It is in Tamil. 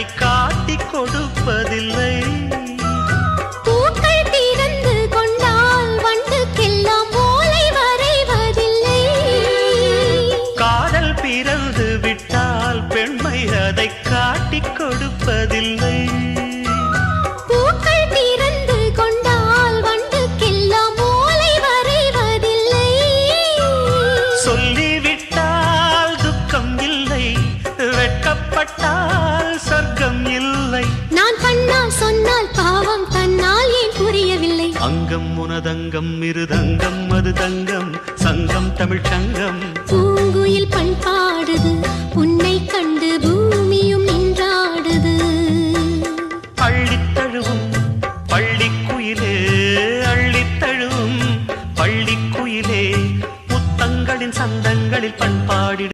அதை காட்டி கொடுப்பதில்லை. பூக்கள் திறந்து கொண்டால் வண்டுக்கெல்லாம் ஓலை வரைவதில்லை. காதல் பிறந்து விட்டால் பெண்மை அதை காட்டி கொடுப்பதில்லை. பூக்கள் திறந்து கொண்டால் வண்டுக்கெல்லாம் ஓலை வரைவதில்லை. சொல்லிவிட்டால் துக்கம் இல்லை, வெட்கப்பட்டால் சொர்க்கம் இல்லை. நான் கண்ணால் சொன்னால் பாவம் தன்னால் ஏன் புரியவில்லை. அங்கம் உனதங்கம் இருதங்கம் அது தங்கம் சங்கம் தமிழ் சங்கம்